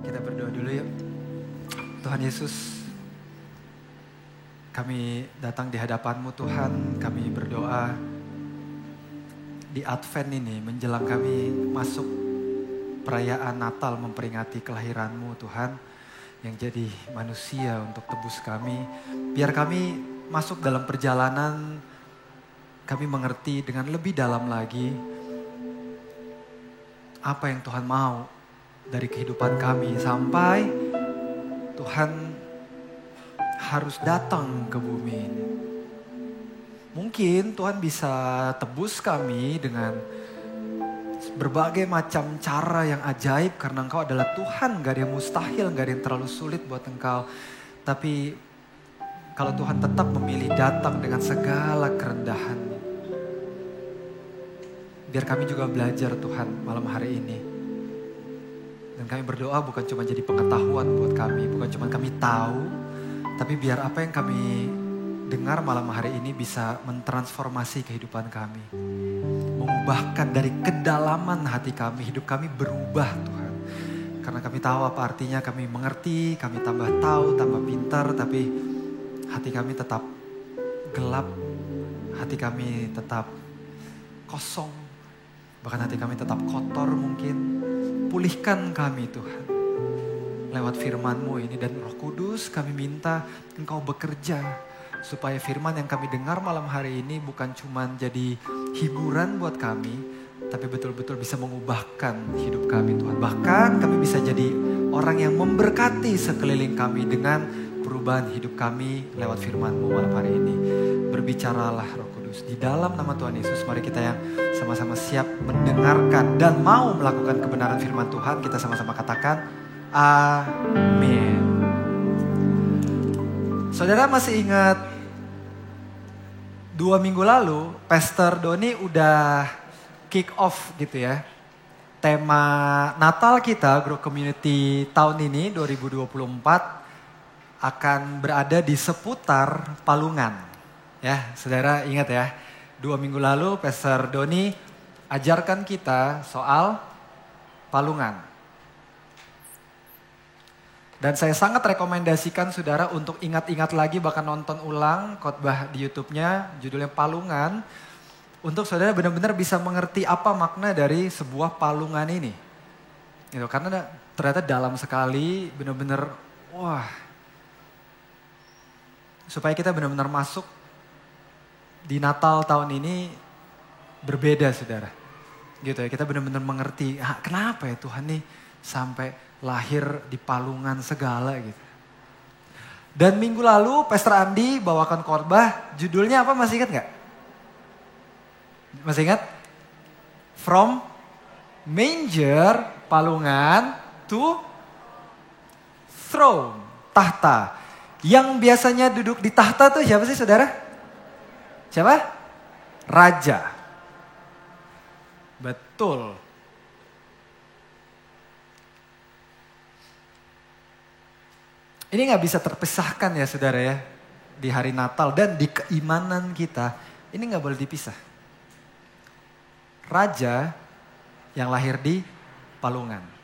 Kita berdoa dulu yuk. Tuhan Yesus, kami datang di hadapan-Mu Tuhan. Kami berdoa di Advent ini menjelang kami masuk perayaan Natal memperingati kelahiran-Mu Tuhan. Yang jadi manusia untuk tebus kami. Biar kami masuk dalam perjalanan, kami mengerti dengan lebih dalam lagi apa yang Tuhan mau dari kehidupan kami sampai Tuhan harus datang ke bumi ini. Mungkin Tuhan bisa tebus kami dengan berbagai macam cara yang ajaib karena Engkau adalah Tuhan, gak ada yang mustahil, gak ada yang terlalu sulit buat Engkau. Tapi kalau Tuhan tetap memilih datang dengan segala kerendahan, biar kami juga belajar Tuhan malam hari ini. Dan kami berdoa bukan cuma jadi pengetahuan buat kami, bukan cuma kami tahu, tapi biar apa yang kami dengar malam hari ini bisa mentransformasi kehidupan kami. Mengubahkan dari kedalaman hati kami, hidup kami berubah Tuhan. Karena kami tahu apa artinya kami mengerti, kami tambah tahu, tambah pintar, tapi hati kami tetap gelap, hati kami tetap kosong, bahkan hati kami tetap kotor mungkin. Pulihkan kami Tuhan lewat firman-Mu ini, dan Roh Kudus kami minta Engkau bekerja supaya firman yang kami dengar malam hari ini bukan cuma jadi hiburan buat kami, tapi betul-betul bisa mengubahkan hidup kami Tuhan. Bahkan kami bisa jadi orang yang memberkati sekeliling kami dengan perubahan hidup kami lewat firman-Mu malam hari ini. Berbicaralah Roh Kudus. Di dalam nama Tuhan Yesus, mari kita yang sama-sama siap mendengarkan dan mau melakukan kebenaran firman Tuhan. Kita sama-sama katakan, amin. Saudara masih ingat 2 minggu lalu, Pastor Doni udah kick off gitu ya. Tema Natal kita, Grow Community tahun ini 2024 akan berada di seputar Palungan. Ya, saudara ingat ya, 2 minggu lalu Pastor Doni ajarkan kita soal Palungan. Dan saya sangat rekomendasikan saudara untuk ingat-ingat lagi, bahkan nonton ulang khotbah di YouTube-nya, judulnya Palungan. Untuk saudara benar-benar bisa mengerti apa makna dari sebuah palungan ini. Gitu, karena ternyata dalam sekali, benar-benar wah. Supaya kita benar-benar masuk di Natal tahun ini berbeda saudara. Gitu ya, kita benar-benar mengerti kenapa ya Tuhan nih sampai lahir di palungan segala gitu. Dan minggu lalu Pastor Andi bawakan khotbah, judulnya apa, masih ingat gak? Masih ingat? From manger, palungan, to throne, tahta. Yang biasanya duduk di tahta tuh siapa sih saudara? Siapa? Raja. Betul. Ini gak bisa terpisahkan ya saudara ya. Di hari Natal dan di keimanan kita. Ini gak boleh dipisah. Raja yang lahir di palungan.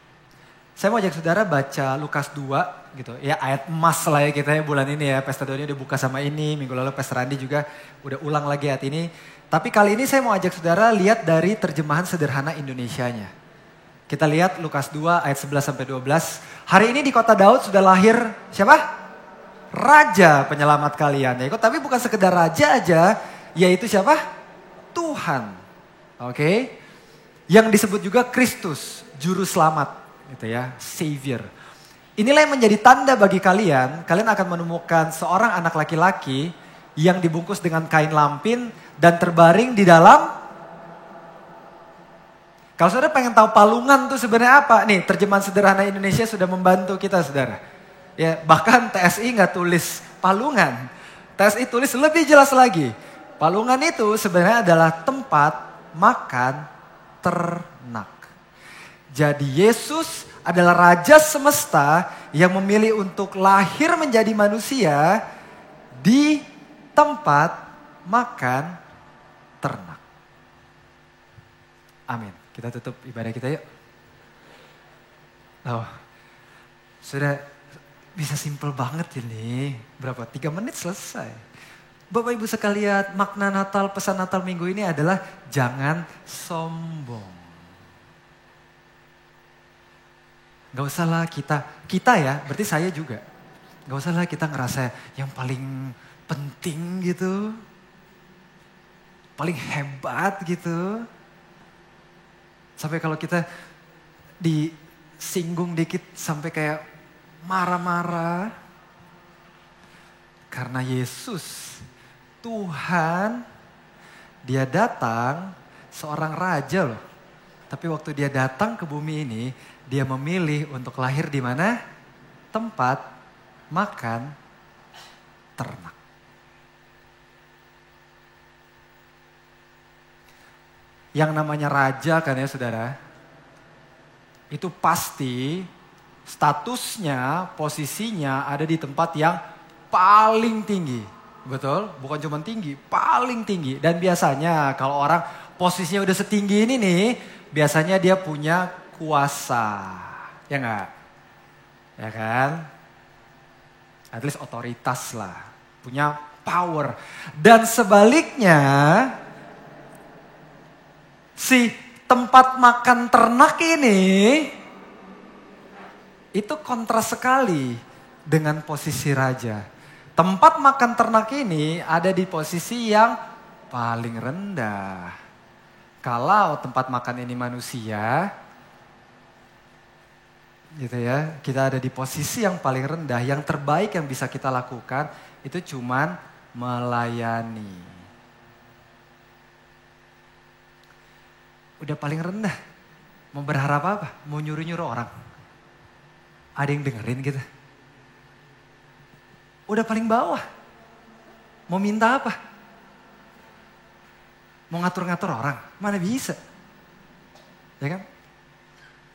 Saya mau ajak saudara baca Lukas 2 gitu. Ya ayat emas lah ya kita ya bulan ini ya. Pastor Doni udah buka sama ini. Minggu lalu Pastor Andi juga udah ulang lagi ayat ini. Tapi kali ini saya mau ajak saudara lihat dari terjemahan sederhana Indonesianya. Kita lihat Lukas 2 ayat 11-12. Hari ini di kota Daud sudah lahir siapa? Raja penyelamat kalian. Ya, tapi bukan sekedar raja aja, yaitu siapa? Tuhan. Oke. Yang disebut juga Kristus, juru selamat gitu ya, Savior. Inilah yang menjadi tanda bagi kalian. Kalian akan menemukan seorang anak laki-laki yang dibungkus dengan kain lampin dan terbaring di dalam. Kalau saudara pengen tahu palungan tuh sebenarnya apa? Nih terjemahan sederhana Indonesia sudah membantu kita saudara. Ya, bahkan TSI nggak tulis palungan. TSI tulis lebih jelas lagi. Palungan itu sebenarnya adalah tempat makan ternak. Jadi Yesus adalah Raja semesta yang memilih untuk lahir menjadi manusia di tempat makan ternak. Amin. Kita tutup ibadah kita yuk. Oh. Sudah bisa simple banget ini. Berapa? 3 menit selesai. Bapak Ibu sekalian, makna Natal, pesan Natal minggu ini adalah jangan sombong. Gak usahlah kita ya, berarti saya juga. Gak usahlah kita ngerasa yang paling penting gitu. Paling hebat gitu. Sampai kalau kita disinggung dikit sampai kayak marah-marah. Karena Yesus, Tuhan, dia datang seorang raja loh. Tapi waktu dia datang ke bumi ini, dia memilih untuk lahir di mana? Tempat makan ternak. Yang namanya raja kan ya saudara, itu pasti statusnya, posisinya ada di tempat yang paling tinggi. Betul? Bukan cuma tinggi, paling tinggi. Dan biasanya kalau orang posisinya udah setinggi ini nih, biasanya dia punya kuasa. Ya enggak? Ya kan? At least otoritas lah. Punya power. Dan sebaliknya, si tempat makan ternak ini itu kontras sekali dengan posisi raja. Tempat makan ternak ini ada di posisi yang paling rendah. Kalau tempat makan ini manusia, gitu ya, kita ada di posisi yang paling rendah. Yang terbaik yang bisa kita lakukan itu cuman melayani. Udah paling rendah. Mau berharap apa? Mau nyuruh-nyuruh orang. Ada yang dengerin gitu. Udah paling bawah. Mau minta apa? Mau ngatur-ngatur orang? Mana bisa? Ya kan?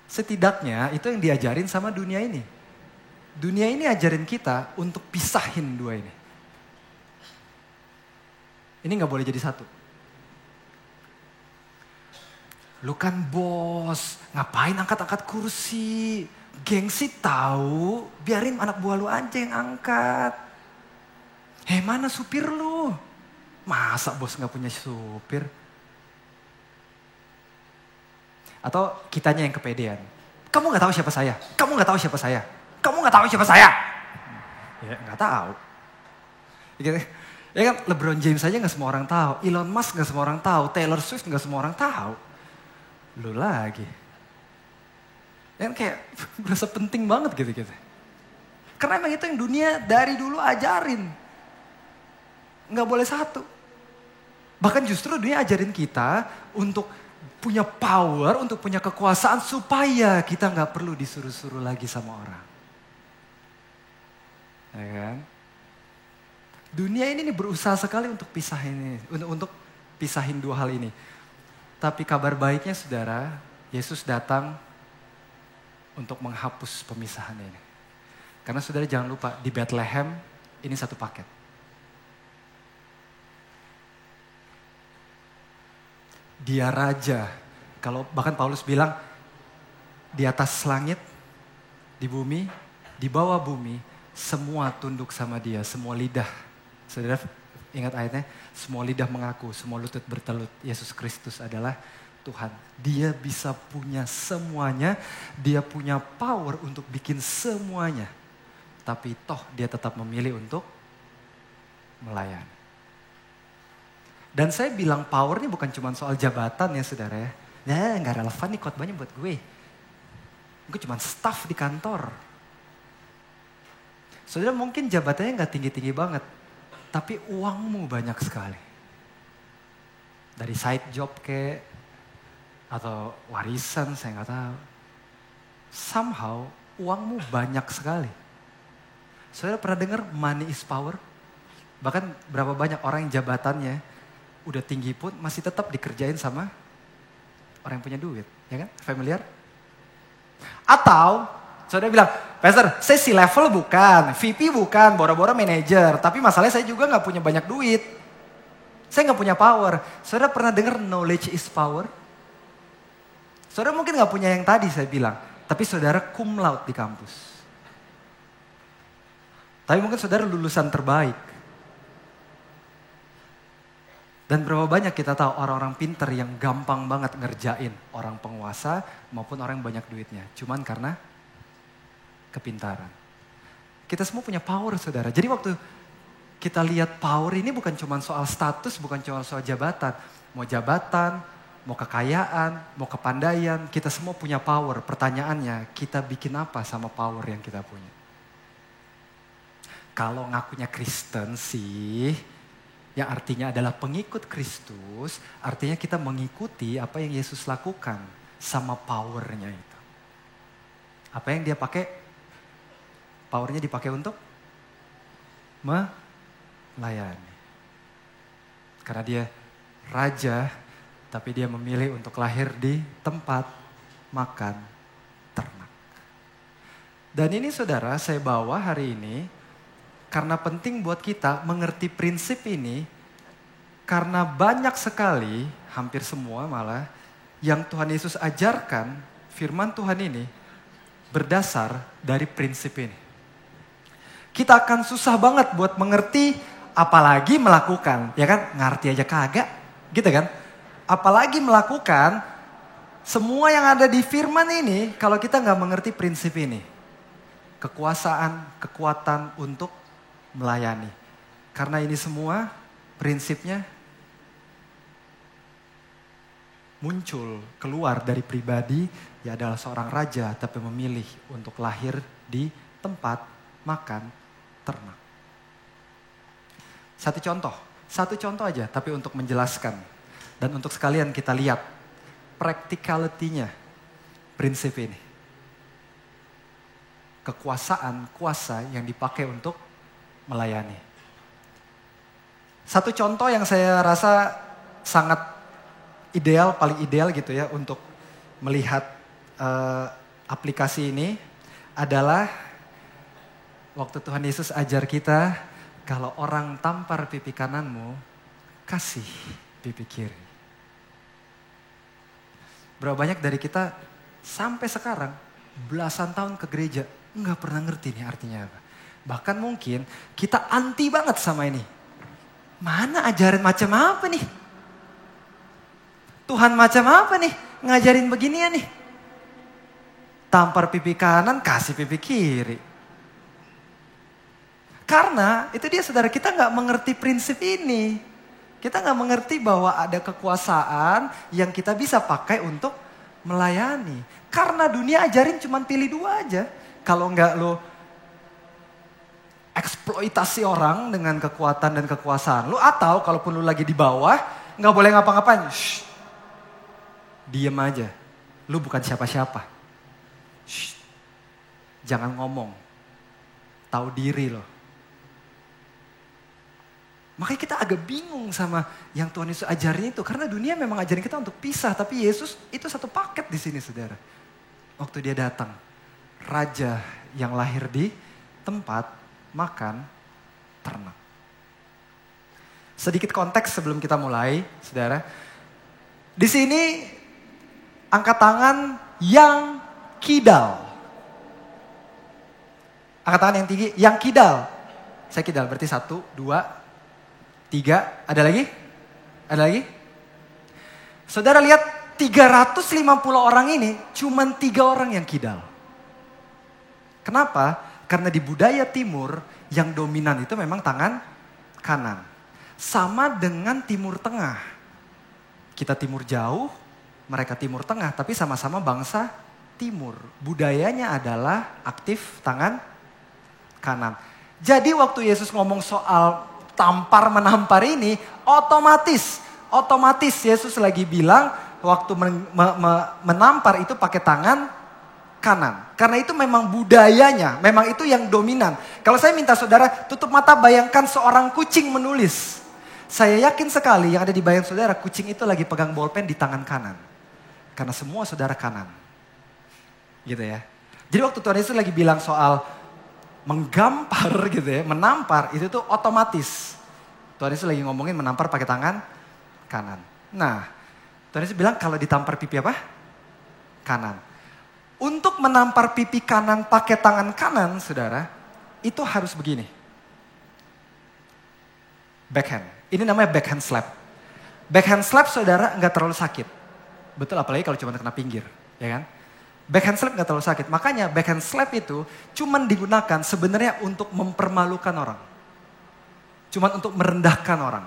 Setidaknya itu yang diajarin sama dunia ini. Dunia ini ajarin kita untuk pisahin dua ini. Ini gak boleh jadi satu. Lu kan bos, ngapain angkat-angkat kursi? Gengsi tahu, biarin anak buah lu aja yang angkat. Mana supir lu? Masa bos gak punya supir? Atau kitanya yang kepedean. Kamu gak tahu siapa saya? Kamu gak tahu siapa saya? Kamu gak tahu siapa saya? Ya gak tahu. Ya kan LeBron James aja gak semua orang tahu. Elon Musk gak semua orang tahu. Taylor Swift gak semua orang tahu. Lu lagi. Yang kayak berasa penting banget gitu-gitu. Karena emang itu yang dunia dari dulu ajarin. Nggak boleh satu. Bahkan justru dunia ajarin kita untuk punya power, untuk punya kekuasaan supaya kita nggak perlu disuruh-suruh lagi sama orang. Ya kan? Dunia ini berusaha sekali untuk pisahin ini, untuk pisahin dua hal ini. Tapi kabar baiknya saudara, Yesus datang untuk menghapus pemisahan ini. Karena saudara jangan lupa, di Bethlehem ini satu paket. Dia raja. Kalau bahkan Paulus bilang, di atas langit, di bumi, di bawah bumi, semua tunduk sama dia, semua lidah. Saudara ingat ayatnya, semua lidah mengaku, semua lutut bertelut, Yesus Kristus adalah Tuhan. Dia bisa punya semuanya, dia punya power untuk bikin semuanya. Tapi toh dia tetap memilih untuk melayani. Dan saya bilang power ini bukan cuma soal jabatan ya saudara ya. Nah gak relevan nih khotbahnya buat gue. Gue cuma staff di kantor. Saudara mungkin jabatannya gak tinggi-tinggi banget. Tapi uangmu banyak sekali. Dari side job kayak atau warisan saya nggak tahu. Somehow uangmu banyak sekali. Saudara pernah dengar money is power? Bahkan berapa banyak orang yang jabatannya udah tinggi pun masih tetap dikerjain sama orang yang punya duit, ya kan? Familiar? Atau saudara bilang, Pastor, saya si level bukan, VP bukan, bora-bora manager, tapi masalahnya saya juga nggak punya banyak duit. Saya nggak punya power. Saudara pernah dengar knowledge is power? Saudara mungkin gak punya yang tadi saya bilang. Tapi saudara cum laude di kampus. Tapi mungkin saudara lulusan terbaik. Dan berapa banyak kita tahu orang-orang pinter yang gampang banget ngerjain orang penguasa maupun orang yang banyak duitnya. Cuman karena kepintaran. Kita semua punya power saudara. Jadi waktu kita lihat power ini bukan cuma soal status, bukan cuma soal jabatan. Mau jabatan, mau kekayaan, mau kepandaian, kita semua punya power. Pertanyaannya, kita bikin apa sama power yang kita punya? Kalau ngakunya Kristen sih, yang artinya adalah pengikut Kristus, artinya kita mengikuti apa yang Yesus lakukan sama powernya itu. Apa yang dia pakai? Powernya dipakai untuk melayani. Karena dia raja, tapi dia memilih untuk lahir di tempat makan ternak. Dan ini saudara, saya bawa hari ini karena penting buat kita mengerti prinsip ini. Karena banyak sekali, hampir semua malah, yang Tuhan Yesus ajarkan, firman Tuhan ini berdasar dari prinsip ini. Kita akan susah banget buat mengerti, apalagi melakukan. Ya kan, ngerti aja kagak, gitu kan. Apalagi melakukan, semua yang ada di firman ini, kalau kita nggak mengerti prinsip ini. Kekuasaan, kekuatan untuk melayani. Karena ini semua prinsipnya muncul, keluar dari pribadi, ya adalah seorang raja, tapi memilih untuk lahir di tempat makan ternak. Satu contoh aja, tapi untuk menjelaskan. Dan untuk sekalian kita lihat practicality-nya prinsip ini. Kekuasaan, kuasa yang dipakai untuk melayani. Satu contoh yang saya rasa sangat ideal, paling ideal gitu ya untuk melihat aplikasi ini adalah waktu Tuhan Yesus ajar kita, kalau orang tampar pipi kananmu, kasih pipi kiri. Berapa banyak dari kita sampai sekarang belasan tahun ke gereja nggak pernah ngerti nih artinya apa. Bahkan mungkin kita anti banget sama ini. Mana ajaran macam apa nih? Tuhan macam apa nih ngajarin beginian nih? Tampar pipi kanan, kasih pipi kiri. Karena itu dia saudara, kita nggak mengerti prinsip ini. Kita nggak mengerti bahwa ada kekuasaan yang kita bisa pakai untuk melayani. Karena dunia ajarin cuma pilih dua aja. Kalau nggak lo eksploitasi orang dengan kekuatan dan kekuasaan lo, atau kalaupun lo lagi di bawah nggak boleh ngapa-ngapain, diem aja. Lo bukan siapa-siapa. Jangan ngomong. Tahu diri lo. Makanya kita agak bingung sama yang Tuhan Yesus ajarin itu. Karena dunia memang ajarin kita untuk pisah. Tapi Yesus itu satu paket di sini saudara. Waktu dia datang. Raja yang lahir di tempat makan ternak. Sedikit konteks sebelum kita mulai saudara. Di sini angkat tangan yang kidal. Angkat tangan yang tinggi, yang kidal. Saya kidal berarti 1, 2, 3, ada lagi? Ada lagi? Saudara lihat 350 orang ini cuman 3 orang yang kidal. Kenapa? Karena di budaya timur yang dominan itu memang tangan kanan. Sama dengan timur tengah. Kita timur jauh, mereka timur tengah, tapi sama-sama bangsa timur. Budayanya adalah aktif tangan kanan. Jadi waktu Yesus ngomong soal tampar menampar ini, otomatis Yesus lagi bilang waktu menampar itu pakai tangan kanan. Karena itu memang budayanya, memang itu yang dominan. Kalau saya minta saudara tutup mata, bayangkan seorang kucing menulis. Saya yakin sekali yang ada di bayang saudara, kucing itu lagi pegang bolpen di tangan kanan. Karena semua saudara kanan. Gitu ya. Jadi waktu Tuhan Yesus lagi bilang soal menggampar gitu ya, menampar, itu tuh otomatis. Tuhan Yesus lagi ngomongin menampar pakai tangan kanan. Nah, Tuhan Yesus bilang kalau ditampar pipi apa? Kanan. Untuk menampar pipi kanan pakai tangan kanan, saudara, itu harus begini. Backhand. Ini namanya backhand slap. Backhand slap saudara nggak terlalu sakit. Betul, apalagi kalau cuma kena pinggir, ya kan? Backhand slap nggak terlalu sakit. Makanya backhand slap itu cuma digunakan sebenarnya untuk mempermalukan orang. Cuma untuk merendahkan orang.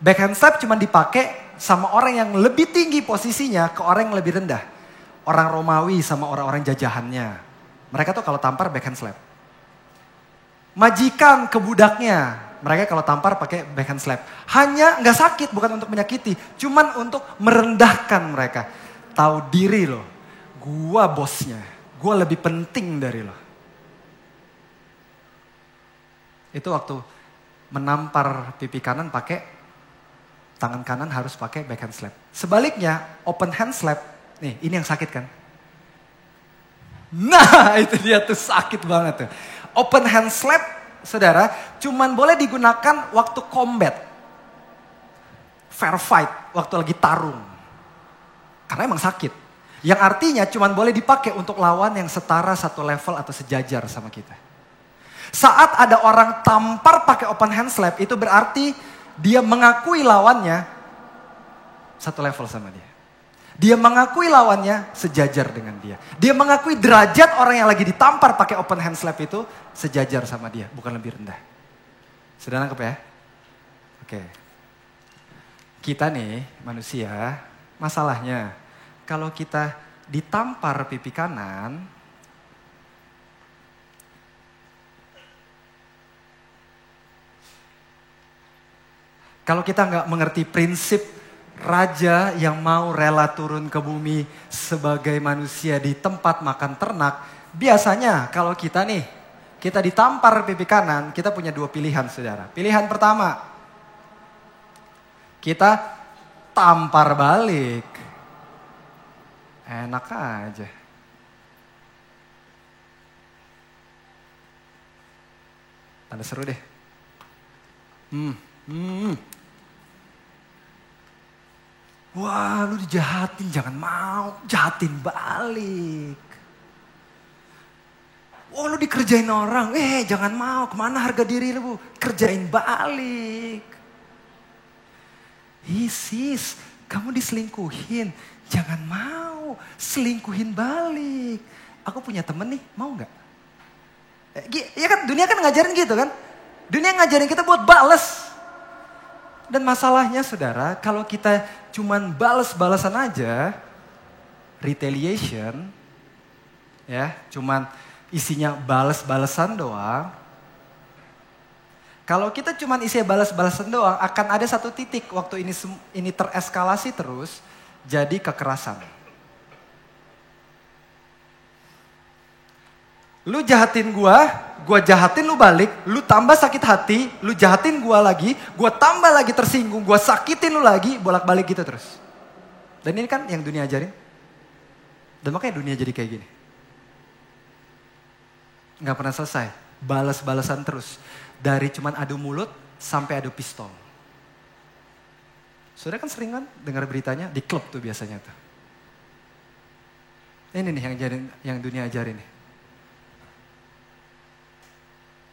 Backhand slap cuma dipakai sama orang yang lebih tinggi posisinya ke orang yang lebih rendah. Orang Romawi sama orang-orang jajahannya. Mereka tuh kalau tampar backhand slap. Majikan ke budaknya, mereka kalau tampar pakai backhand slap. Hanya nggak sakit, bukan untuk menyakiti, cuman untuk merendahkan mereka. Tahu diri loh, gua bosnya, gua lebih penting dari lo. Itu waktu menampar pipi kanan pakai tangan kanan harus pakai backhand slap. Sebaliknya open hand slap, nih ini yang sakit kan? Nah itu dia tuh sakit banget tuh. Open hand slap, saudara, cuman boleh digunakan waktu combat. Fair fight, waktu lagi tarung. Karena emang sakit. Yang artinya cuman boleh dipakai untuk lawan yang setara, satu level atau sejajar sama kita. Saat ada orang tampar pakai open hand slap, itu berarti dia mengakui lawannya satu level sama dia. Dia mengakui lawannya sejajar dengan dia. Dia mengakui derajat orang yang lagi ditampar pakai open hand slap itu sejajar sama dia, bukan lebih rendah. Sudah nangkep ya? Oke. Kita nih manusia, masalahnya kalau kita ditampar pipi kanan, kalau kita nggak mengerti prinsip raja yang mau rela turun ke bumi sebagai manusia di tempat makan ternak. Biasanya kalau kita ditampar pipi kanan, kita punya dua pilihan saudara. Pilihan pertama, kita tampar balik. Enak aja. Tanda seru deh. Wah lu dijahatin, jangan mau, jahatin balik. Oh lu dikerjain orang, jangan mau, kemana harga diri lu, kerjain balik. Sis, kamu diselingkuhin, jangan mau, selingkuhin balik. Aku punya temen nih, mau gak? Ya kan dunia kan ngajarin gitu kan, dunia ngajarin kita buat bales. Dan masalahnya saudara, kalau kita cuman bales-balesan aja, retaliation, ya, cuman isinya bales-balesan doang. Kalau kita cuman isinya bales-balesan doang, akan ada satu titik waktu ini tereskalasi terus, jadi kekerasan. Lu jahatin gua jahatin lu balik, lu tambah sakit hati, lu jahatin gua lagi, gua tambah lagi tersinggung, gua sakitin lu lagi, bolak-balik gitu terus. Dan ini kan yang dunia ajarin. Dan makanya dunia jadi kayak gini. Gak pernah selesai, balas-balasan terus. Dari cuman adu mulut sampai adu pistol. Saudara kan sering kan dengar beritanya di klub tuh biasanya tuh. Ini nih yang dunia ajarin nih.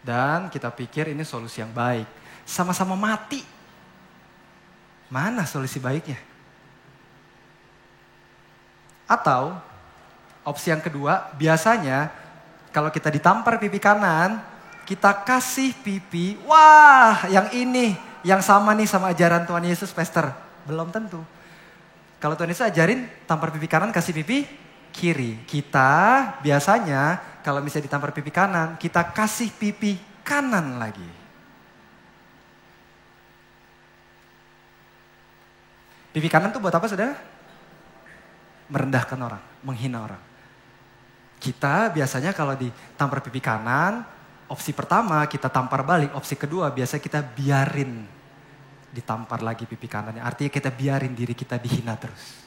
Dan kita pikir ini solusi yang baik. Sama-sama mati. Mana solusi baiknya? Atau opsi yang kedua, biasanya kalau kita ditampar pipi kanan, kita kasih pipi, wah yang ini, yang sama nih sama ajaran Tuhan Yesus, Pastor. Belum tentu. Kalau Tuhan Yesus ajarin tampar pipi kanan, kasih pipi kiri. Kita biasanya kalau misalnya ditampar pipi kanan, kita kasih pipi kanan lagi. Pipi kanan tuh buat apa saudara? Merendahkan orang, menghina orang. Kita biasanya kalau ditampar pipi kanan, opsi pertama kita tampar balik, opsi kedua biasa kita biarin ditampar lagi pipi kanannya. Artinya kita biarin diri kita dihina terus.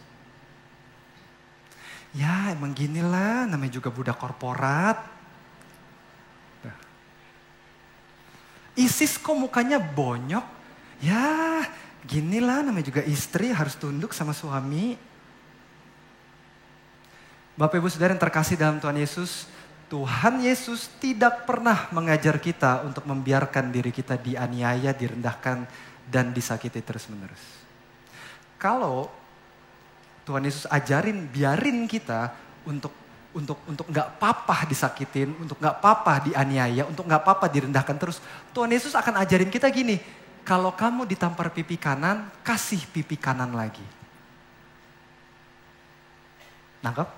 Ya emang gini lah, namanya juga budak korporat. ISIS kok mukanya bonyok? Ya gini lah, namanya juga istri harus tunduk sama suami. Bapak Ibu Saudara yang terkasih dalam Tuhan Yesus tidak pernah mengajar kita untuk membiarkan diri kita dianiaya, direndahkan, dan disakiti terus-menerus. Kalau Tuhan Yesus ajarin, biarin kita untuk nggak apa-apa disakitin, untuk nggak apa-apa dianiaya, untuk nggak apa-apa direndahkan terus. Tuhan Yesus akan ajarin kita gini, kalau kamu ditampar pipi kanan, kasih pipi kanan lagi. Nangkep?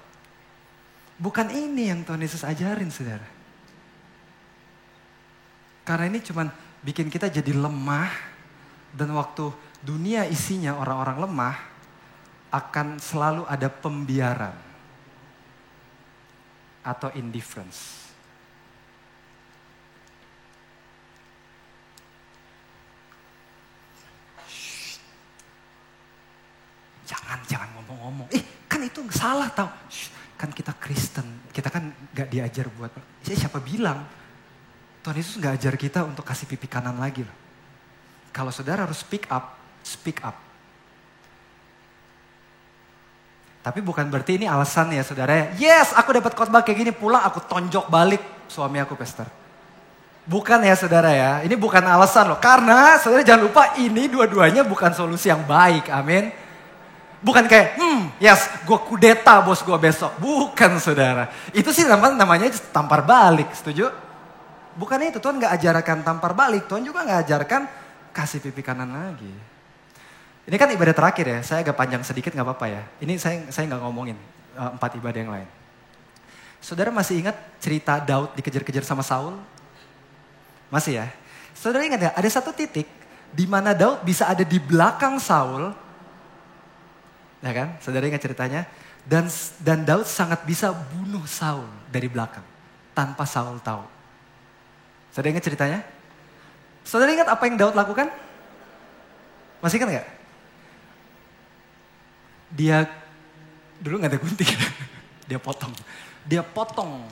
Bukan ini yang Tuhan Yesus ajarin, saudara. Karena ini cuman bikin kita jadi lemah, dan waktu dunia isinya orang-orang lemah, akan selalu ada pembiaran atau indifference. Jangan ngomong-ngomong. Kan itu salah tau. Kan kita Kristen, kita kan gak diajar buat, siapa bilang? Tuhan Yesus gak ajar kita untuk kasih pipi kanan lagi loh. Kalau saudara harus speak up, speak up. Tapi bukan berarti ini alasan ya saudara. Yes, aku dapat khotbah kayak gini, pulang aku tonjok balik suami aku, pastor. Bukan ya saudara ya, ini bukan alasan loh. Karena saudara jangan lupa ini dua-duanya bukan solusi yang baik, amin. Bukan kayak, yes, gue kudeta bos gue besok. Bukan saudara. Itu sih namanya tampar balik, setuju? Bukan itu, Tuhan gak ajarkan tampar balik. Tuhan juga gak ajarkan kasih pipi kanan lagi. Ini kan ibadah terakhir ya, saya agak panjang sedikit gak apa-apa ya. Ini saya gak ngomongin 4 ibadah yang lain. Saudara masih ingat cerita Daud dikejar-kejar sama Saul? Masih ya? Saudara ingat ya, ada satu titik di mana Daud bisa ada di belakang Saul. Ya kan, saudara ingat ceritanya? Dan Daud sangat bisa bunuh Saul dari belakang tanpa Saul tahu. Saudara ingat ceritanya? Saudara ingat apa yang Daud lakukan? Masih ingat gak? Dia, dulu gak ada gunting, dia potong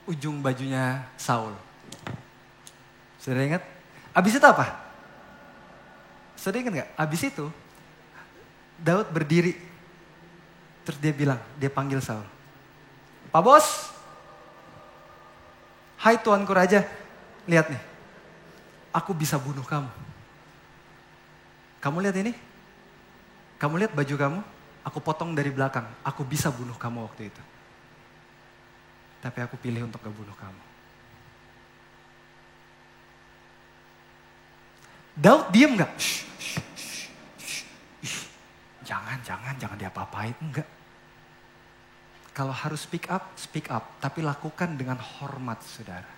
ujung bajunya Saul. Saudara ingat? Abis itu apa? Saudara ingat gak? Abis itu Daud berdiri, terus dia panggil Saul. Pak bos, hai tuanku raja, lihat nih, aku bisa bunuh kamu. Kamu lihat ini? Kamu lihat baju kamu? Aku potong dari belakang, aku bisa bunuh kamu waktu itu. Tapi aku pilih untuk gak bunuh kamu. Daud diem gak? Jangan diapa-apain, enggak. Kalau harus speak up, tapi lakukan dengan hormat, saudara.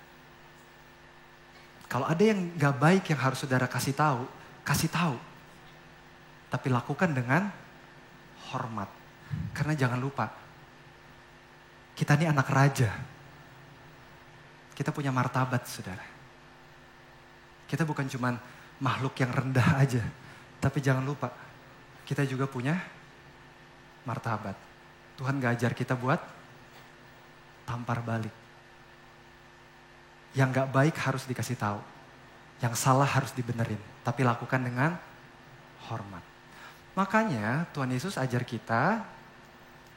Kalau ada yang gak baik yang harus saudara kasih tahu. Tapi lakukan dengan hormat. Karena jangan lupa, kita ini anak raja. Kita punya martabat, saudara. Kita bukan cuman makhluk yang rendah aja. Tapi jangan lupa, kita juga punya martabat. Tuhan gak ajar kita buat tampar balik. Yang gak baik harus dikasih tahu. Yang salah harus dibenerin. Tapi lakukan dengan hormat. Makanya Tuhan Yesus ajar kita,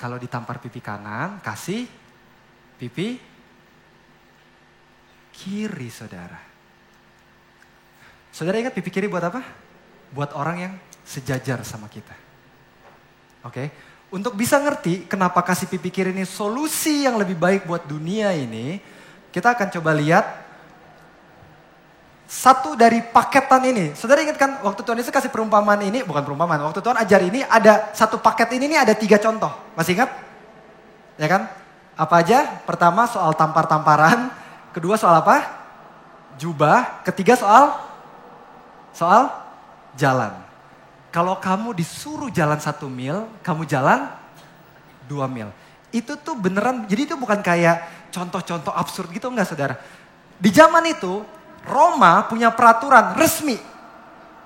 kalau ditampar pipi kanan, kasih pipi kiri, saudara. Saudara ingat pipi kiri buat apa? Buat orang yang sejajar sama kita. Oke? Untuk bisa ngerti kenapa kasih pipi kiri ini solusi yang lebih baik buat dunia ini, kita akan coba lihat satu dari paketan ini. Saudara ingat kan waktu Tuhan Yesus kasih perumpamaan ini, bukan perumpamaan, waktu Tuhan ajar ini ada satu paket ini ada 3 contoh. Masih ingat? Ya kan? Apa aja? Pertama soal tampar-tamparan, kedua soal apa? Jubah, ketiga soal jalan. Kalau kamu disuruh jalan 1 mil, kamu jalan 2 mil. Itu tuh beneran, jadi itu bukan kayak contoh-contoh absurd gitu, enggak saudara. Di zaman itu, Roma punya peraturan resmi.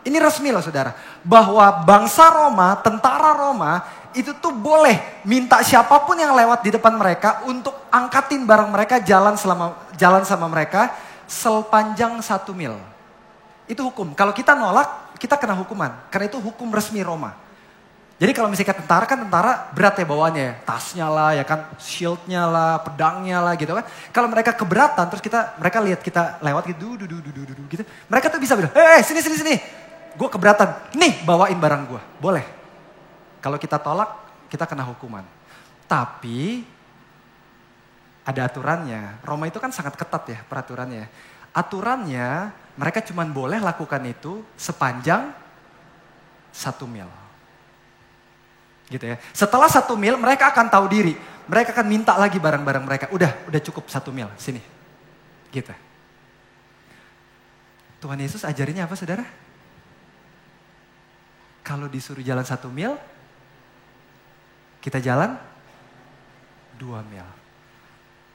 Ini resmi loh saudara. Bahwa bangsa Roma, tentara Roma, itu tuh boleh minta siapapun yang lewat di depan mereka untuk angkatin barang mereka jalan sama mereka sepanjang 1 mil. Itu hukum. Kalau kita nolak, kita kena hukuman. Karena itu hukum resmi Roma. Jadi kalau misalnya tentara kan tentara berat ya bawaannya ya. Tasnya lah, ya kan, shieldnya lah, pedangnya lah gitu kan. Kalau mereka keberatan, terus mereka lihat kita lewat gitu, gitu. Mereka tuh bisa bilang, sini. gue keberatan, nih bawain barang gue, boleh. Kalau kita tolak, kita kena hukuman. Tapi ada aturannya. Roma itu kan sangat ketat ya peraturannya. Aturannya mereka cuma boleh lakukan itu sepanjang 1 mil. Gitu ya. Setelah 1 mil mereka akan tahu diri. Mereka akan minta lagi barang-barang mereka. Udah cukup 1 mil, sini. Gitu. Tuhan Yesus ajarinnya apa saudara? Kalau disuruh jalan 1 mil, kita jalan 2 mil.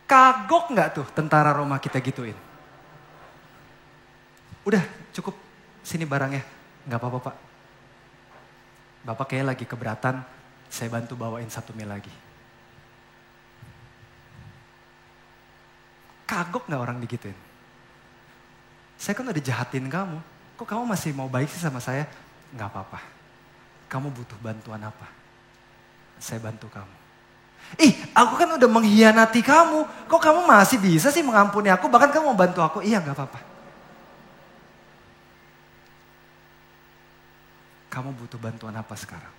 Kagok gak tuh tentara Roma kita gituin? Udah cukup, sini barangnya. Gak apa-apa Pak. Bapak kayak lagi keberatan, saya bantu bawain 1 mil lagi. Kagok gak orang digituin? Saya kan udah jahatin kamu, kok kamu masih mau baik sih sama saya? Gak apa-apa, kamu butuh bantuan apa? Saya bantu kamu. Aku kan udah mengkhianati kamu, kok kamu masih bisa sih mengampuni aku, bahkan kamu mau bantu aku? Iya gak apa-apa. Kamu butuh bantuan apa sekarang?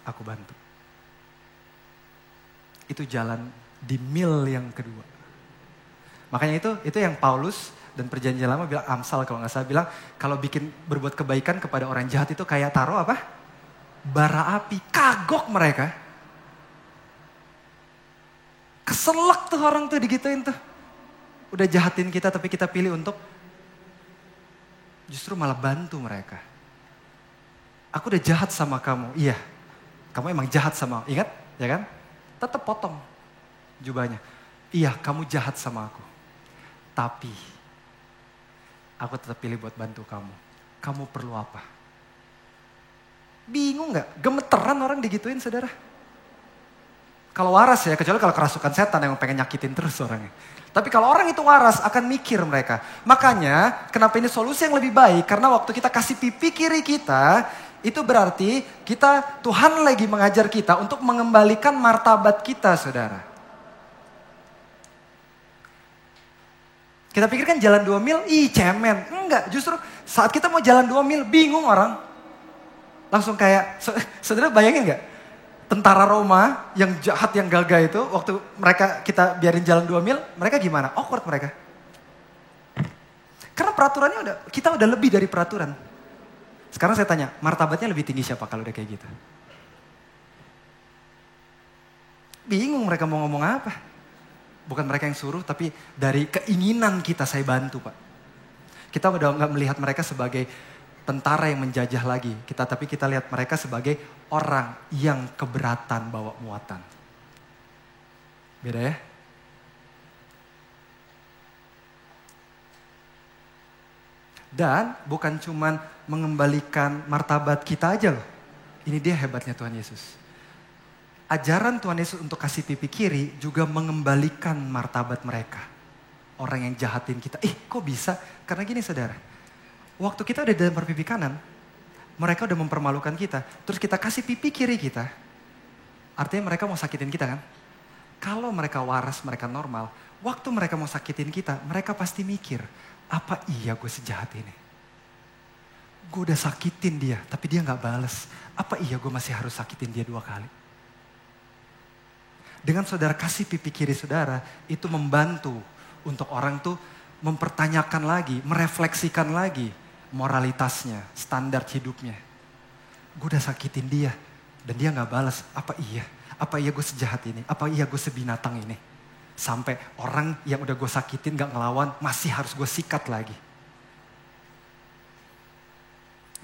Aku bantu. Itu jalan di mil yang kedua. Makanya itu yang Paulus dan Perjanjian Lama bilang, Amsal kalau nggak salah bilang, kalau berbuat kebaikan kepada orang jahat itu kayak taruh apa? Bara api. Kagok mereka. Keselak tuh orang tuh digituin tuh. Udah jahatin kita tapi kita pilih untuk justru malah bantu mereka. Aku udah jahat sama kamu. Iya, kamu emang jahat sama aku. Ingat, ya kan? Tetap potong jubahnya. Iya, kamu jahat sama aku. Tapi, aku tetap pilih buat bantu kamu. Kamu perlu apa? Bingung gak? Gemeteran orang digituin saudara. Kalau waras ya, kecuali kalau kerasukan setan yang pengen nyakitin terus orangnya. Tapi kalau orang itu waras akan mikir mereka. Makanya kenapa ini solusi yang lebih baik? Karena waktu kita kasih pipi kiri kita, itu berarti Tuhan lagi mengajar kita untuk mengembalikan martabat kita saudara. Kita pikirkan jalan 2 mil, cemen. Enggak, justru saat kita mau jalan 2 mil, bingung orang. Langsung kayak, saudara bayangin gak? Tentara Roma yang jahat, yang gagah itu, waktu kita biarin jalan 2 mil, mereka gimana? Awkward mereka. Karena peraturannya kita udah lebih dari peraturan. Sekarang saya tanya, martabatnya lebih tinggi siapa kalau udah kayak gitu? Bingung mereka mau ngomong apa. Bukan mereka yang suruh, tapi dari keinginan kita saya bantu Pak. Kita udah gak melihat mereka sebagai tentara yang menjajah lagi. Tapi kita lihat mereka sebagai orang yang keberatan bawa muatan. Beda ya? Dan bukan cuman mengembalikan martabat kita aja loh. Ini dia hebatnya Tuhan Yesus. Ajaran Tuhan Yesus untuk kasih pipi kiri juga mengembalikan martabat mereka. Orang yang jahatin kita. Kok bisa? Karena gini saudara. Waktu kita udah dalam pipi kanan, mereka udah mempermalukan kita. Terus kita kasih pipi kiri kita. Artinya mereka mau sakitin kita kan? Kalau mereka waras, mereka normal. Waktu mereka mau sakitin kita, mereka pasti mikir. Apa iya gue sejahat ini? Gue udah sakitin dia, tapi dia gak bales. Apa iya gue masih harus sakitin dia 2 kali? Dengan saudara kasih pipi kiri saudara, itu membantu untuk orang tuh mempertanyakan lagi, merefleksikan lagi moralitasnya, standar hidupnya. Gue udah sakitin dia dan dia gak balas. Apa iya gue sejahat ini? Apa iya gue sebinatang ini? Sampai orang yang udah gue sakitin gak ngelawan, masih harus gue sikat lagi.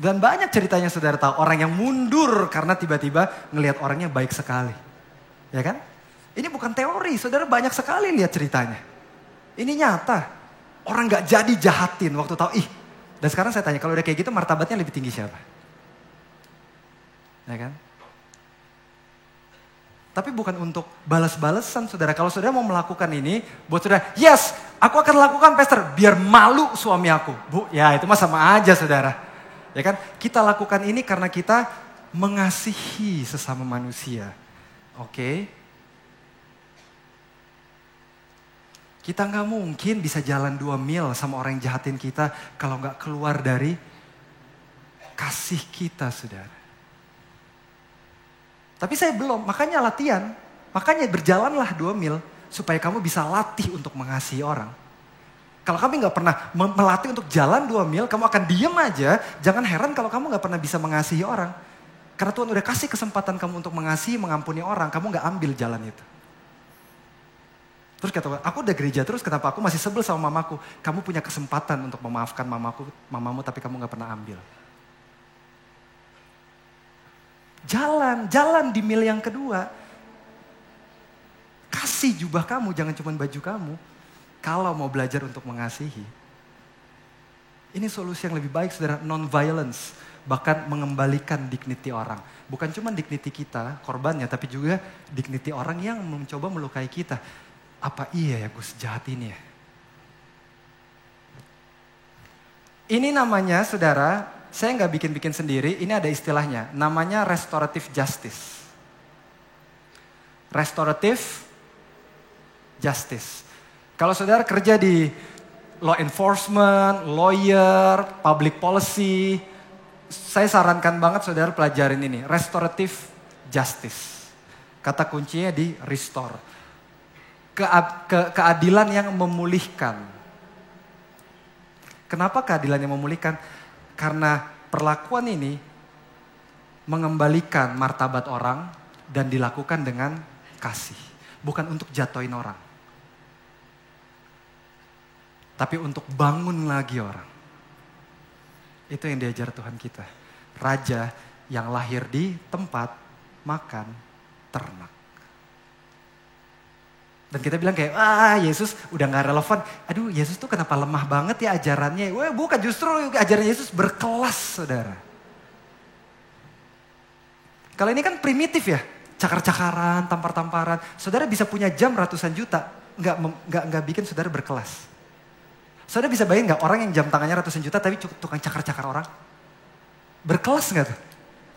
Dan banyak ceritanya saudara tahu, orang yang mundur karena tiba-tiba ngelihat orangnya baik sekali. Ya kan? Ini bukan teori, saudara banyak sekali lihat ceritanya. Ini nyata. Orang gak jadi jahatin waktu tahu, Dan sekarang saya tanya, kalau udah kayak gitu martabatnya lebih tinggi siapa? Ya kan? Tapi bukan untuk balas-balasan saudara. Kalau saudara mau melakukan ini, buat saudara, yes, aku akan lakukan pastor, biar malu suami aku. Bu, ya itu mah sama aja saudara. Ya kan? Kita lakukan ini karena kita mengasihi sesama manusia. Oke? Kita gak mungkin bisa jalan 2 mil sama orang yang jahatin kita kalau gak keluar dari kasih kita, saudara. Tapi saya belum, makanya latihan. Makanya berjalanlah 2 mil supaya kamu bisa latih untuk mengasihi orang. Kalau kami gak pernah melatih untuk jalan 2 mil, kamu akan diem aja. Jangan heran kalau kamu gak pernah bisa mengasihi orang. Karena Tuhan udah kasih kesempatan kamu untuk mengasihi, mengampuni orang, kamu gak ambil jalan itu. Terus kata aku udah gereja terus, kenapa aku masih sebel sama mamaku? Kamu punya kesempatan untuk memaafkan mamamu tapi kamu gak pernah ambil. Jalan di mil yang kedua. Kasih jubah kamu, jangan cuma baju kamu. Kalau mau belajar untuk mengasihi. Ini solusi yang lebih baik, saudara, non-violence. Bahkan mengembalikan dignity orang. Bukan cuma dignity kita, korbannya, tapi juga dignity orang yang mencoba melukai kita. Apa iya ya gue sejahat ini ya? Ini namanya, saudara, saya nggak bikin-bikin sendiri, ini ada istilahnya. Namanya restorative justice. Restorative justice. Kalau saudara kerja di law enforcement, lawyer, public policy, saya sarankan banget saudara pelajarin ini. Restorative justice. Kata kuncinya di restore. Keadilan yang memulihkan. Kenapa keadilan yang memulihkan? Karena perlakuan ini mengembalikan martabat orang dan dilakukan dengan kasih. Bukan untuk jatuhin orang. Tapi untuk bangun lagi orang. Itu yang diajar Tuhan kita. Raja yang lahir di tempat makan ternak. Dan kita bilang kayak, Yesus udah gak relevan. Aduh, Yesus tuh kenapa lemah banget ya ajarannya. Bukan, justru ajaran Yesus berkelas, saudara. Kalau ini kan primitif ya. Cakar-cakaran, tampar-tamparan. Saudara bisa punya jam ratusan juta. Nggak bikin saudara berkelas. Saudara bisa bayangin gak orang yang jam tangannya ratusan juta tapi tukang cakar-cakar orang? Berkelas gak tuh?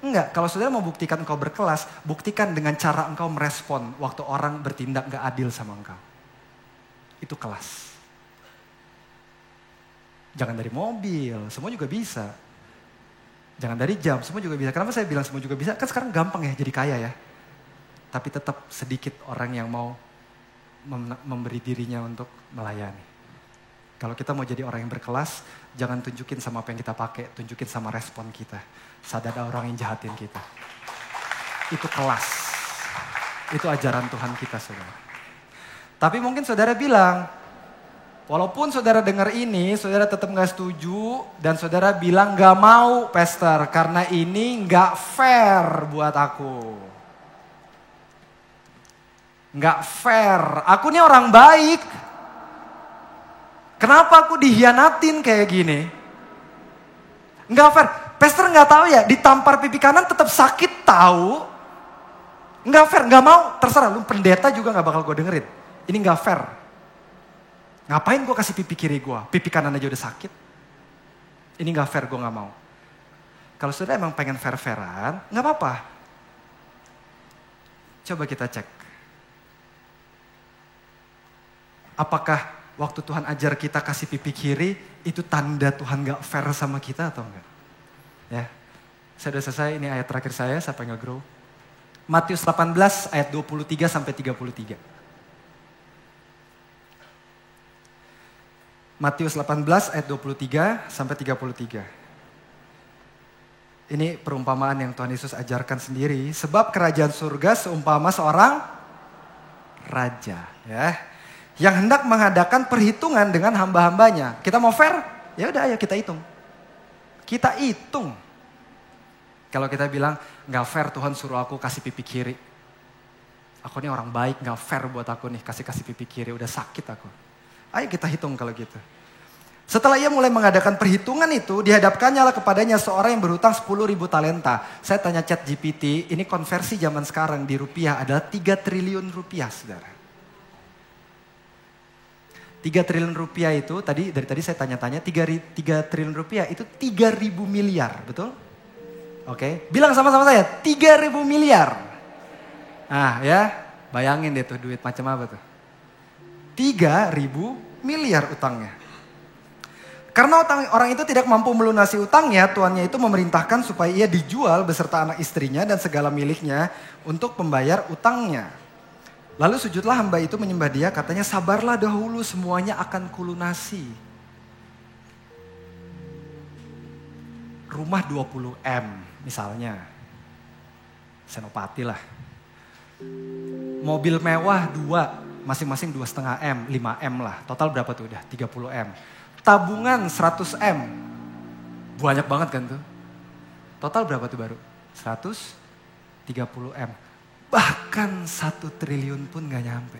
Enggak, kalau saudara mau buktikan engkau berkelas, buktikan dengan cara engkau merespon waktu orang bertindak gak adil sama engkau. Itu kelas. Jangan dari mobil, semua juga bisa. Jangan dari jam, semua juga bisa. Kenapa saya bilang semua juga bisa? Kan sekarang gampang ya jadi kaya ya. Tapi tetap sedikit orang yang mau memberi dirinya untuk melayani. Kalau kita mau jadi orang yang berkelas, jangan tunjukin sama apa yang kita pakai, tunjukin sama respon kita. Saat ada orang yang jahatin kita. Itu kelas. Itu ajaran Tuhan kita, saudara. Tapi mungkin saudara bilang, walaupun saudara dengar ini, saudara tetap gak setuju, dan saudara bilang gak mau, pastor, karena ini gak fair buat aku. Gak fair, aku ini orang baik. Kenapa aku dihianatin kayak gini? Nggak fair. Pastor nggak tahu ya, ditampar pipi kanan tetap sakit tahu. Nggak fair, nggak mau. Terserah, lu pendeta juga nggak bakal gue dengerin. Ini nggak fair. Ngapain gue kasih pipi kiri gue? Pipi kanan aja udah sakit. Ini nggak fair, gue nggak mau. Kalau sudah emang pengen fair-fairan, nggak apa-apa. Coba kita cek. Apakah waktu Tuhan ajar kita kasih pipi kiri, itu tanda Tuhan gak fair sama kita atau enggak? Ya, saya udah selesai, ini ayat terakhir saya pengen grow. Matius 18 ayat 23 sampai 33. Matius 18 ayat 23 sampai 33. Ini perumpamaan yang Tuhan Yesus ajarkan sendiri. Sebab kerajaan surga seumpama seorang raja, ya, yang hendak mengadakan perhitungan dengan hamba-hambanya. Kita mau fair? Ya udah, ayo kita hitung. Kita hitung. Kalau kita bilang, gak fair Tuhan suruh aku kasih pipi kiri. Aku ini orang baik, gak fair buat aku nih kasih pipi kiri, udah sakit aku. Ayo kita hitung kalau gitu. Setelah ia mulai mengadakan perhitungan itu, dihadapkannya lah kepadanya seorang yang berhutang 10.000 talenta. Saya tanya ChatGPT, ini konversi zaman sekarang di rupiah adalah 3 triliun rupiah, saudara. 3 triliun rupiah itu, dari tadi saya tanya-tanya, 3 triliun rupiah itu 3.000 miliar, betul? Oke, bilang sama-sama saya, 3.000 miliar. Nah ya, bayangin deh tuh duit macam apa tuh. 3.000 miliar utangnya. Karena orang itu tidak mampu melunasi utangnya, tuannya itu memerintahkan supaya ia dijual beserta anak istrinya dan segala miliknya untuk membayar utangnya. Lalu sujudlah hamba itu menyembah dia, katanya sabarlah dahulu semuanya akan kulunasi. Rumah 20M misalnya, Senopati lah. Mobil mewah 2, masing-masing 2,5M, 5M lah. Total berapa tuh udah? 30M. Tabungan 100M. Banyak banget kan tuh. Total berapa tuh baru? 130M. Bahkan 1 triliun pun gak nyampe.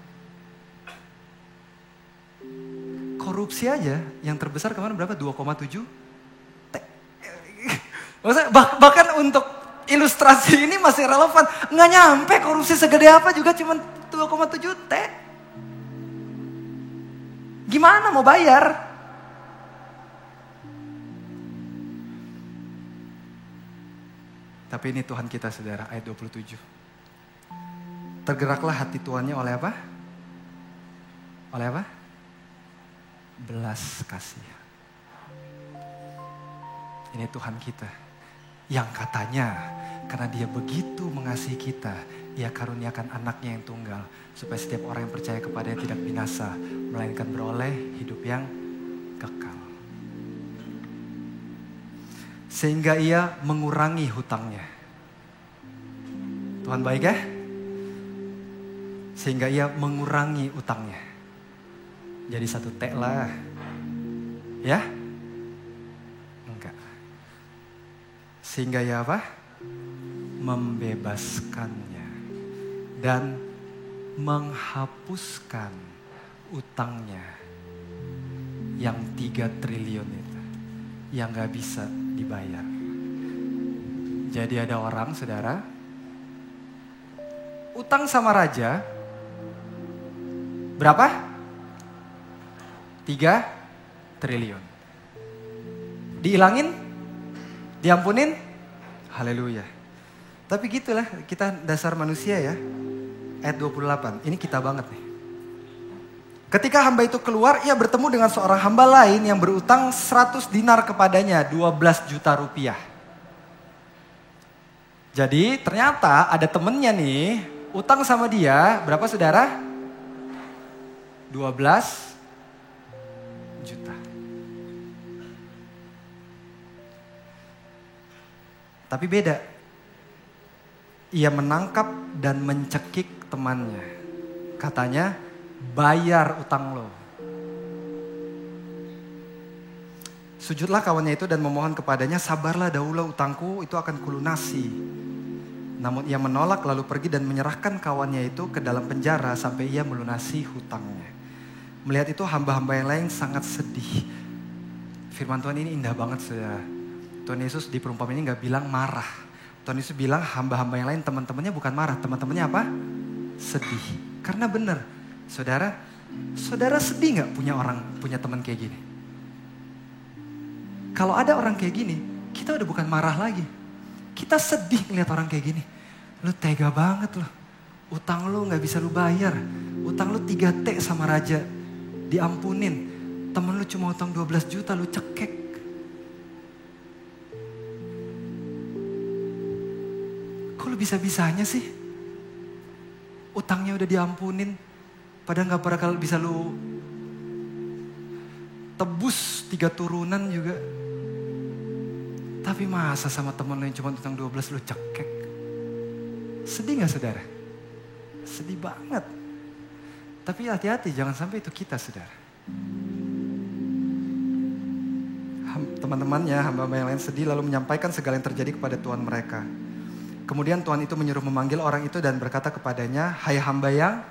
Korupsi aja yang terbesar kemarin berapa? 2,7 T. Maksudnya bahkan untuk ilustrasi ini masih relevan. Nggak nyampe korupsi segede apa juga cuma 2,7 T. Gimana mau bayar? Tapi ini Tuhan kita saudara, ayat 27. Tergeraklah hati tuannya oleh apa? Oleh apa? Belas kasihan. Ini Tuhan kita. Yang katanya karena dia begitu mengasihi kita, ia karuniakan anaknya yang tunggal. Supaya setiap orang yang percaya kepadanya tidak binasa, melainkan beroleh hidup yang kekal. Sehingga ia mengurangi hutangnya. Tuhan baik ya? Sehingga ia mengurangi utangnya. Jadi 1 T lah. Ya? Enggak. Sehingga ia apa? Membebaskannya. Dan menghapuskan utangnya. Yang 3 triliun itu. Yang gak bisa dibayar. Jadi ada orang saudara. Utang sama raja. Berapa? 3 triliun. Diilangin? Diampunin? Haleluya. Tapi gitulah kita dasar manusia ya. Ayat 28, ini kita banget nih. Ketika hamba itu keluar, ia bertemu dengan seorang hamba lain yang berutang 100 dinar kepadanya, 12 juta rupiah. Jadi ternyata ada temennya nih, utang sama dia, berapa saudara? 12 juta. Tapi beda. Ia menangkap dan mencekik temannya. Katanya, bayar utang lo. Sujudlah kawannya itu dan memohon kepadanya, sabarlah dahulu utangku itu akan kulunasi. Namun ia menolak lalu pergi dan menyerahkan kawannya itu ke dalam penjara sampai ia melunasi hutangnya. Melihat itu hamba-hamba yang lain sangat sedih. Firman Tuhan ini indah banget saudara. Tuhan Yesus di perumpamaan ini gak bilang marah. Tuhan Yesus bilang hamba-hamba yang lain teman-temannya bukan marah. Teman-temannya apa? Sedih. Karena benar. Saudara sedih gak punya teman kayak gini? Kalau ada orang kayak gini, kita udah bukan marah lagi. Kita sedih ngeliat orang kayak gini. Lu tega banget lu. Utang lu gak bisa lu bayar. Utang lu 3 T sama raja. Diampunin. Temen lu cuma utang 12 juta lu cekek. Kok lu bisa-bisanya sih? Utangnya udah diampunin. Padahal gak bakal bisa lu tebus 3 turunan juga. Tapi masa sama temen lu yang cuma utang 12 lu cekek? Sedih gak saudara? Sedih banget. Tapi hati-hati jangan sampai itu kita saudara. Teman-temannya, hamba-hamba yang lain sedih lalu menyampaikan segala yang terjadi kepada Tuhan mereka. Kemudian Tuhan itu menyuruh memanggil orang itu dan berkata kepadanya, hai hamba yang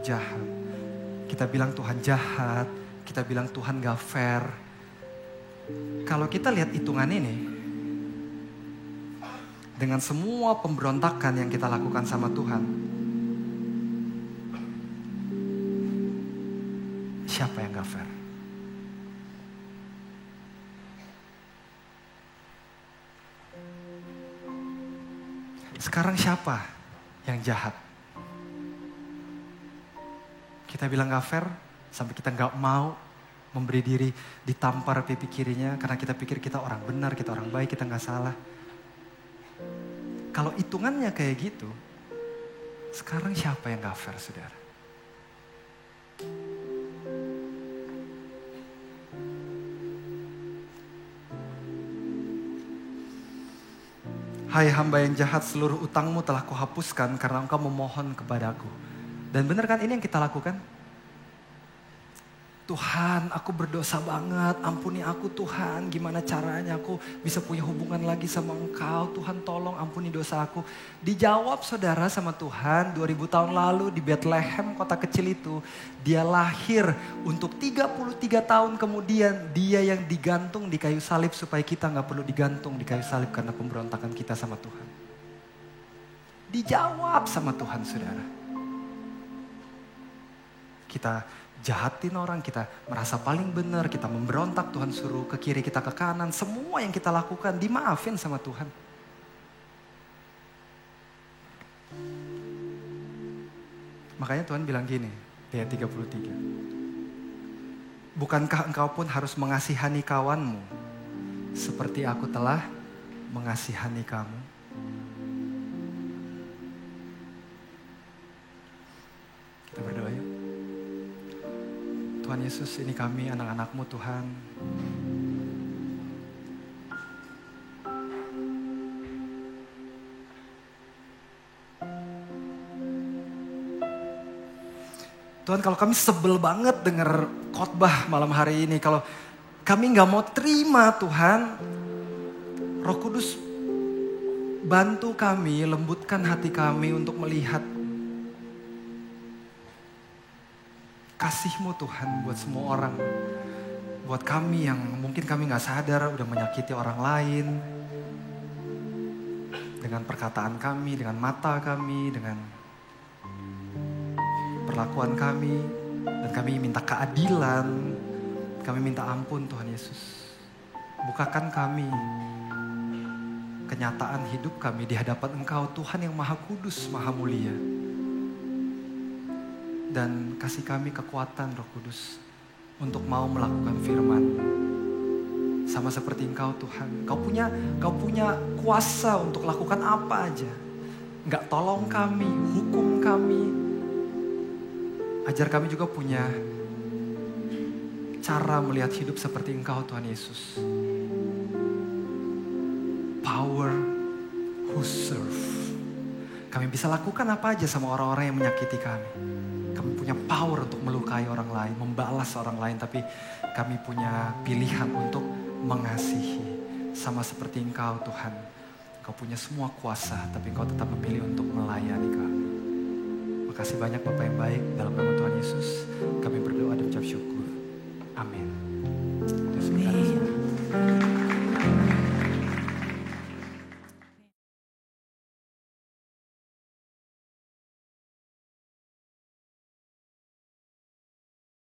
jahat. Kita bilang Tuhan jahat, kita bilang Tuhan gak fair. Kalau kita lihat hitungan ini, dengan semua pemberontakan yang kita lakukan sama Tuhan, siapa yang gak fair? Sekarang siapa yang jahat? Kita bilang gak fair, sampai kita gak mau memberi diri ditampar pipi kirinya karena kita pikir kita orang benar, kita orang baik, kita gak salah. Kalau hitungannya kayak gitu, sekarang siapa yang gak fair, saudara? Hai hamba yang jahat, seluruh utangmu telah kuhapuskan karena engkau memohon kepadaku. Dan benar kan ini yang kita lakukan? Tuhan, aku berdosa banget, ampuni aku Tuhan, gimana caranya aku bisa punya hubungan lagi sama Engkau, Tuhan tolong ampuni dosa aku. Dijawab saudara sama Tuhan 2000 tahun lalu di Bethlehem, kota kecil itu, dia lahir untuk 33 tahun kemudian dia yang digantung di kayu salib supaya kita gak perlu digantung di kayu salib karena pemberontakan kita sama Tuhan. Dijawab sama Tuhan saudara. Kita jahatin orang, kita merasa paling benar, kita memberontak, Tuhan suruh ke kiri, kita ke kanan. Semua yang kita lakukan dimaafin sama Tuhan. Makanya Tuhan bilang gini, di ayat 33. Bukankah engkau pun harus mengasihani kawanmu seperti aku telah mengasihani kamu? Kita berdoa yuk. Tuhan Yesus, ini kami anak-anak-Mu Tuhan. Tuhan, kalau kami sebel banget dengar khotbah malam hari ini, kalau kami gak mau terima Tuhan, Roh Kudus bantu kami, lembutkan hati kami untuk melihat kasih-Mu Tuhan buat semua orang. Buat kami yang mungkin kami gak sadar udah menyakiti orang lain. Dengan perkataan kami, dengan mata kami, dengan perlakuan kami. Dan kami minta keadilan. Kami minta ampun Tuhan Yesus. Bukakan kami kenyataan hidup kami di hadapan Engkau Tuhan yang Maha Kudus, Maha Mulia. Dan kasih kami kekuatan Roh Kudus untuk mau melakukan firman. Sama seperti Engkau Tuhan. Kau punya kuasa untuk lakukan apa aja. Enggak tolong kami, hukum kami. Ajar kami juga punya cara melihat hidup seperti Engkau Tuhan Yesus. Power who serve. Kami bisa lakukan apa aja sama orang-orang yang menyakiti kami. Kami punya power untuk melukai orang lain, membalas orang lain. Tapi kami punya pilihan untuk mengasihi. Sama seperti Engkau Tuhan. Engkau punya semua kuasa, tapi Engkau tetap memilih untuk melayani kami. Makasih banyak Bapak yang baik. Dalam nama Tuhan Yesus, kami berdoa dan ucap syukur. Amin.